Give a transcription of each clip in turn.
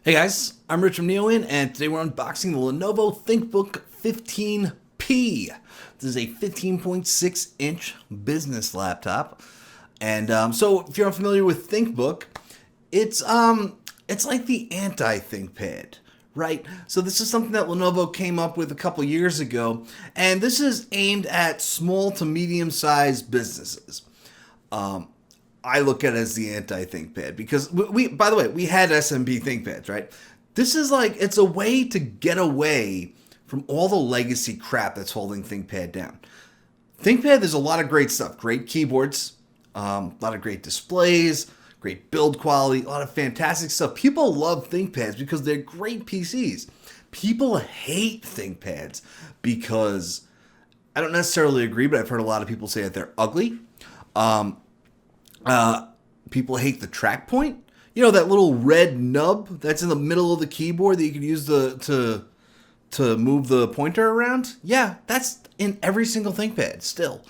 Hey guys, I'm Rich from NeoIn, and today we're unboxing the Lenovo ThinkBook 15P. This is a 15.6 inch business laptop, and so if you're unfamiliar with ThinkBook, it's like the anti-ThinkPad, right? So this is something that Lenovo came up with a couple years ago, and this is aimed at small to medium-sized businesses. I look at it as the anti-ThinkPad because by the way, we had SMB ThinkPads, right? This is like, it's a way to get away from all the legacy crap that's holding ThinkPad down. ThinkPad, there's a lot of great stuff. Great keyboards, a lot of great displays, great build quality, a lot of fantastic stuff. People love ThinkPads because they're great PCs. People hate ThinkPads because, I don't necessarily agree, but I've heard a lot of people say that they're ugly. People hate the track point. You know, that little red nub that's in the middle of the keyboard that you can use to move the pointer around? Yeah, that's in every single ThinkPad still.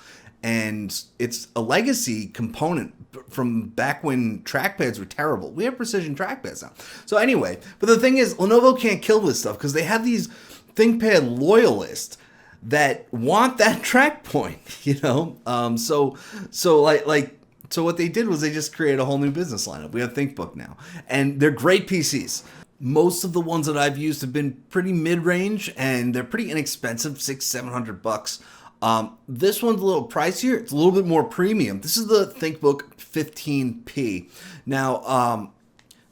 And it's a legacy component from back when trackpads were terrible. We have precision trackpads now. So anyway, but the thing is, Lenovo can't kill this stuff because they have these ThinkPad loyalists that want that track point, you know? So what they did was they just created a whole new business lineup. We have ThinkBook now, and they're great PCs. Most of the ones that I've used have been pretty mid-range, and they're pretty inexpensive, $600-700. This one's a little pricier. It's a little bit more premium. This is the ThinkBook 15P. Now,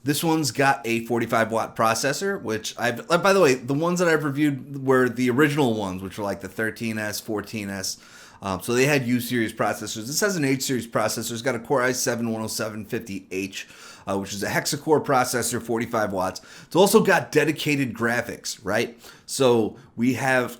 this one's got a 45-watt processor, which by the way, the ones that I've reviewed were the original ones, which were like the 13S, 14S. So they had U-series processors. This has an H-series processor. It's got a Core i7-10750H, which is a hexa-core processor, 45 watts. It's also got dedicated graphics, right? So we have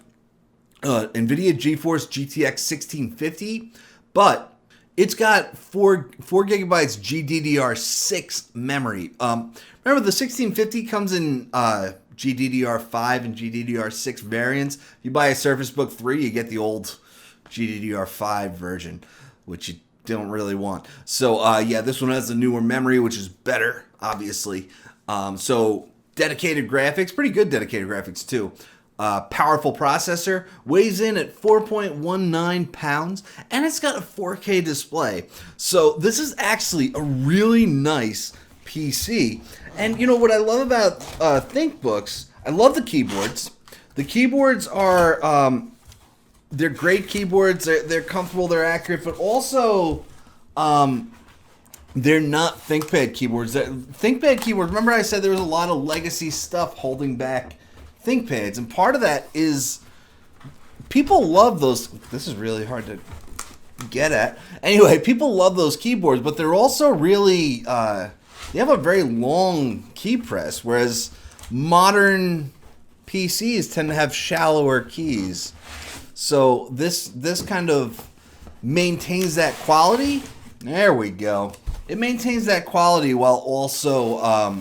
Nvidia GeForce GTX 1650, but it's got 4 gigabytes GDDR6 memory. Remember, the 1650 comes in GDDR5 and GDDR6 variants. If you buy a Surface Book 3, you get the old GDDR5 version, which you don't really want. So yeah, this one has a newer memory, which is better, obviously. So dedicated graphics, pretty good dedicated graphics too. Powerful processor, weighs in at 4.19 pounds, and it's got a 4K display. So this is actually a really nice PC. And you know what I love about ThinkBooks? I love the keyboards. The keyboards are they're great keyboards. They're comfortable. They're accurate, but also they're not ThinkPad keyboards. ThinkPad keyboards. Remember, I said there was a lot of legacy stuff holding back ThinkPads, and part of that is people love those. This is really hard to get at. Anyway, people love those keyboards, but they're also really they have a very long key press, whereas modern PCs tend to have shallower keys. So this kind of maintains that quality. There we go. It maintains that quality while also,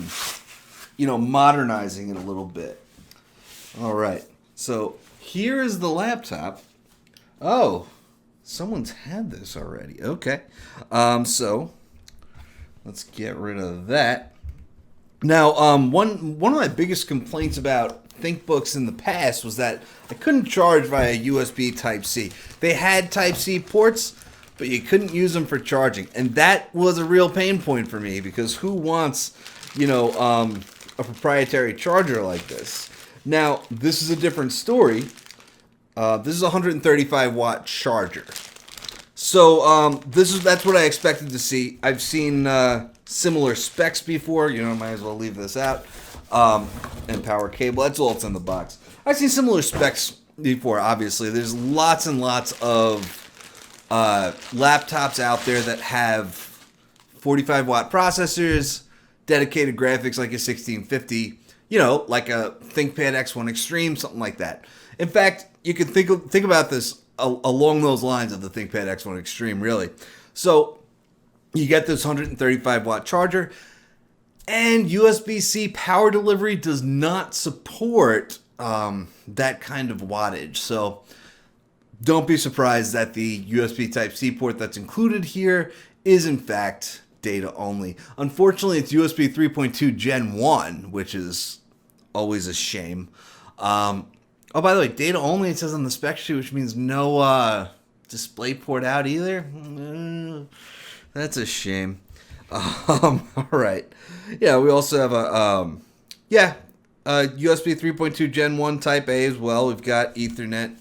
modernizing it a little bit. All right. So here is the laptop. Oh, someone's had this already. Okay. So let's get rid of that. Now, one of my biggest complaints about ThinkBooks in the past was that I couldn't charge via USB Type-C. They had Type-C ports, but you couldn't use them for charging, and that was a real pain point for me because who wants, a proprietary charger like this? Now, this is a different story. This is a 135 watt charger. So that's what I expected to see. I've seen similar specs before. Might as well leave this out. And power cable. That's all that's in the box. I've seen similar specs before, obviously. There's lots and lots of laptops out there that have 45 watt processors, dedicated graphics like a 1650, like a ThinkPad X1 Extreme, something like that. In fact, you can think about this along those lines of the ThinkPad X1 Extreme, really. So you get this 135 watt charger, and USB-C power delivery does not support that kind of wattage. So don't be surprised that the USB Type-C port that's included here is in fact data only. Unfortunately, it's USB 3.2 Gen 1, which is always a shame. Oh, by the way, data only, it says on the spec sheet, which means no display port out either. That's a shame. All right. Yeah, we also have USB 3.2 Gen 1 Type A as well. We've got Ethernet,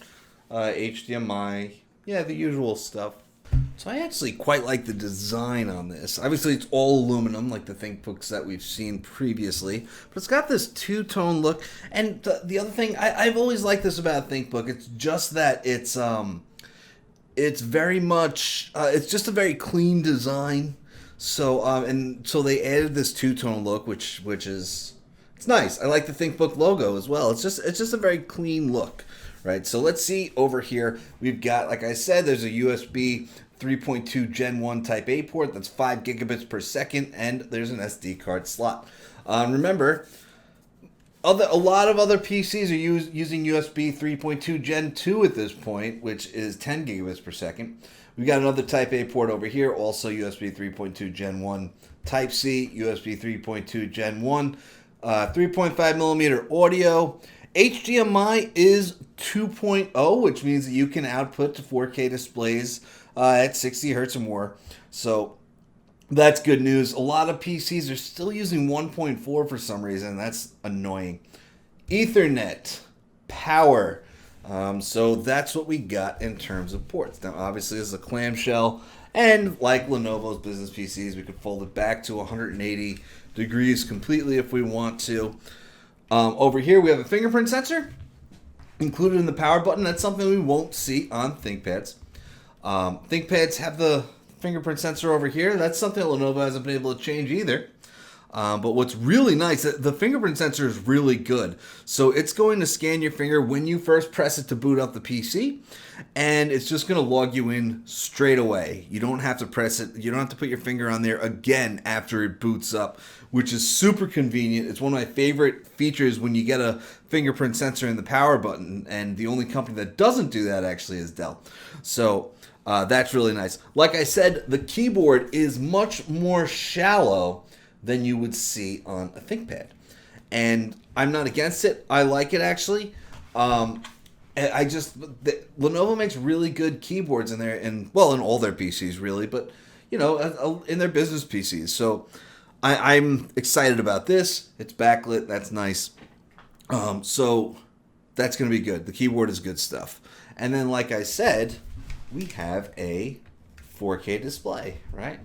HDMI, the usual stuff. So I actually quite like the design on this. Obviously, it's all aluminum, like the ThinkBooks that we've seen previously. But it's got this two-tone look. And the other thing, I've always liked this about ThinkBook. It's just that it's very much, it's just a very clean design. So so they added this two-tone look, which is, it's nice. I like the ThinkBook logo as well. It's just a very clean look. Right, so let's see over here. We've got, like I said, there's a USB 3.2 Gen 1 Type A port that's 5 gigabits per second, and there's an SD card slot. Remember, a lot of other PCs are using USB 3.2 Gen 2 at this point, which is 10 gigabits per second. We've got another Type A port over here, also USB 3.2 Gen 1 Type C, USB 3.2 Gen 1, 3.5 millimeter audio. HDMI is 2.0, which means that you can output to 4K displays at 60 hertz or more. So that's good news. A lot of PCs are still using 1.4 for some reason. That's annoying. Ethernet, power. So that's what we got in terms of ports. Now, obviously, this is a clamshell. And like Lenovo's business PCs, we could fold it back to 180 degrees completely if we want to. Over here, we have a fingerprint sensor included in the power button. That's something we won't see on ThinkPads. ThinkPads have the fingerprint sensor over here. That's something that Lenovo hasn't been able to change either. But what's really nice, the fingerprint sensor is really good. So it's going to scan your finger when you first press it to boot up the PC, and it's just going to log you in straight away. You don't have to press it. You don't have to put your finger on there again after it boots up, which is super convenient. It's one of my favorite features when you get a fingerprint sensor in the power button, and the only company that doesn't do that actually is Dell. So that's really nice. Like I said, the keyboard is much more shallow than you would see on a ThinkPad. And I'm not against it. I like it, actually. Lenovo makes really good keyboards in there, in all their PCs, really, but, in their business PCs. So I'm excited about this. It's backlit. That's nice. So that's going to be good. The keyboard is good stuff. And then, like I said, we have a 4K display, right?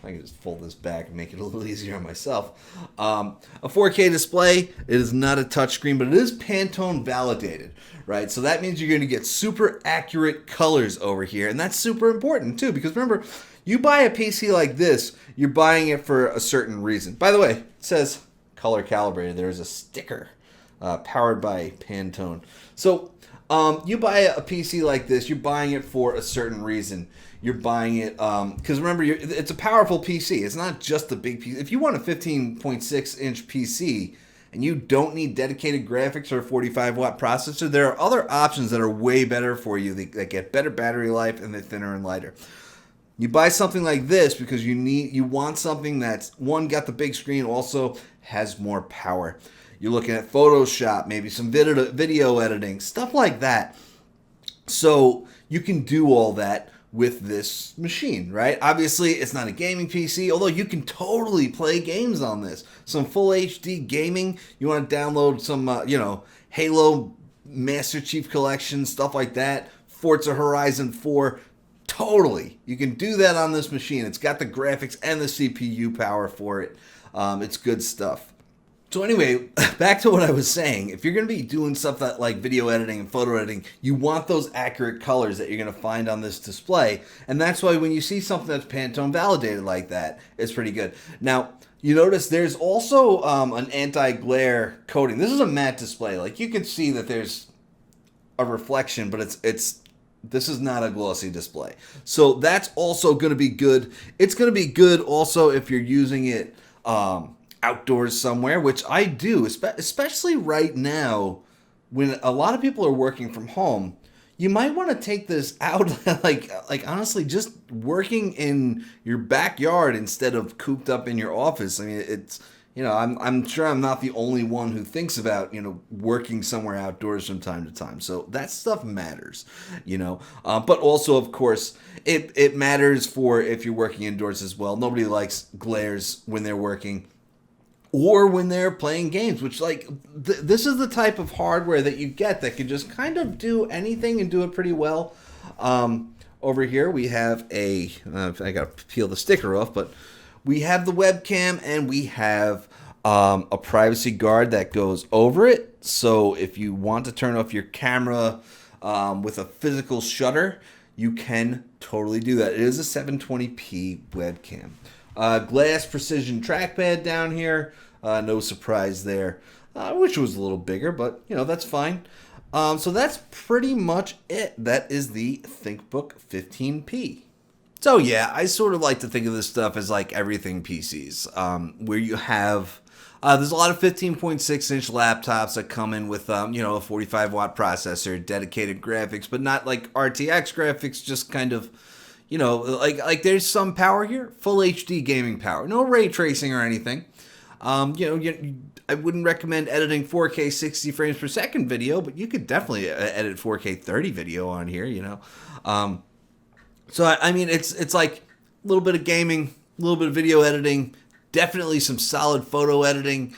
I can just fold this back and make it a little easier on myself. A 4K display, it is not a touchscreen, but it is Pantone validated, right? So that means you're going to get super accurate colors over here, and that's super important too, because remember, you buy a PC like this, you're buying it for a certain reason. By the way, it says color calibrated. There's a sticker powered by Pantone. So you buy a PC like this, you're buying it for a certain reason. You're buying it because remember, it's a powerful PC. It's not just a big PC. If you want a 15.6-inch PC and you don't need dedicated graphics or a 45-watt processor, there are other options that are way better for you. That get better battery life, and they're thinner and lighter. You buy something like this because you want something that's, one, got the big screen, also has more power. You're looking at Photoshop, maybe some video editing, stuff like that. So you can do all that with this machine, right? Obviously, it's not a gaming PC, although you can totally play games on this. Some full HD gaming, you want to download some, Halo Master Chief Collection, stuff like that, Forza Horizon 4, totally. You can do that on this machine. It's got the graphics and the CPU power for it. It's good stuff. So anyway, back to what I was saying. If you're going to be doing stuff that like video editing and photo editing, you want those accurate colors that you're going to find on this display. And that's why when you see something that's Pantone validated like that, it's pretty good. Now, you notice there's also an anti-glare coating. This is a matte display. Like you can see that there's a reflection, but this is not a glossy display. So that's also going to be good. It's going to be good also if you're using it outdoors somewhere, which I do, especially right now when a lot of people are working from home. you might want to take this out like honestly just working in your backyard instead of cooped up in your office. I mean, it's I'm sure I'm not the only one who thinks about working somewhere outdoors from time to time. So that stuff matters. But also, of course, it matters for if you're working indoors as well. Nobody likes glares when they're working or when they're playing games, which this is the type of hardware that you get that can just kind of do anything and do it pretty well. Over here we have I gotta peel the sticker off, but we have the webcam and we have a privacy guard that goes over it. So if you want to turn off your camera with a physical shutter, you can totally do that. It is a 720p webcam. Glass precision trackpad down here. No surprise there. I wish it was a little bigger, but that's fine. So that's pretty much it. That is the ThinkBook 15P. So yeah, I sort of like to think of this stuff as like everything PCs, where you have there's a lot of 15.6-inch laptops that come in with a 45-watt processor, dedicated graphics, but not like RTX graphics, just kind of like there's some power here, full HD gaming power, no ray tracing or anything. I wouldn't recommend editing 4K 60 frames per second video, but you could definitely edit 4K 30 video on here. So I mean, it's like a little bit of gaming, a little bit of video editing, definitely some solid photo editing,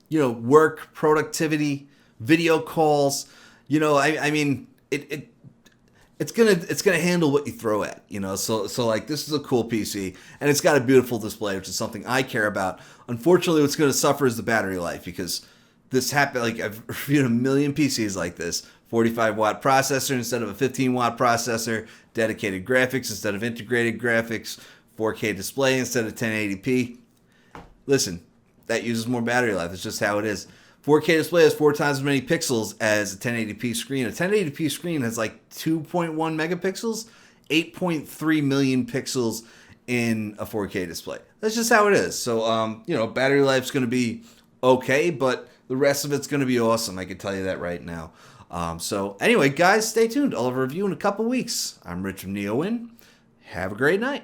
work, productivity, video calls. I mean, it's gonna handle what you throw at, So like this is a cool PC and it's got a beautiful display, which is something I care about. Unfortunately, what's gonna suffer is the battery life because this happened. Like I've reviewed a million PCs like this. 45-watt processor instead of a 15-watt processor, dedicated graphics instead of integrated graphics, 4K display instead of 1080p. Listen, that uses more battery life. It's just how it is. 4K display has 4 times as many pixels as a 1080p screen. A 1080p screen has like 2.1 megapixels, 8.3 million pixels in a 4K display. That's just how it is. So, battery life's going to be okay, but the rest of it's going to be awesome. I can tell you that right now. So anyway, guys, stay tuned. I'll have a review in a couple weeks. I'm Rich from NeoWin. Have a great night.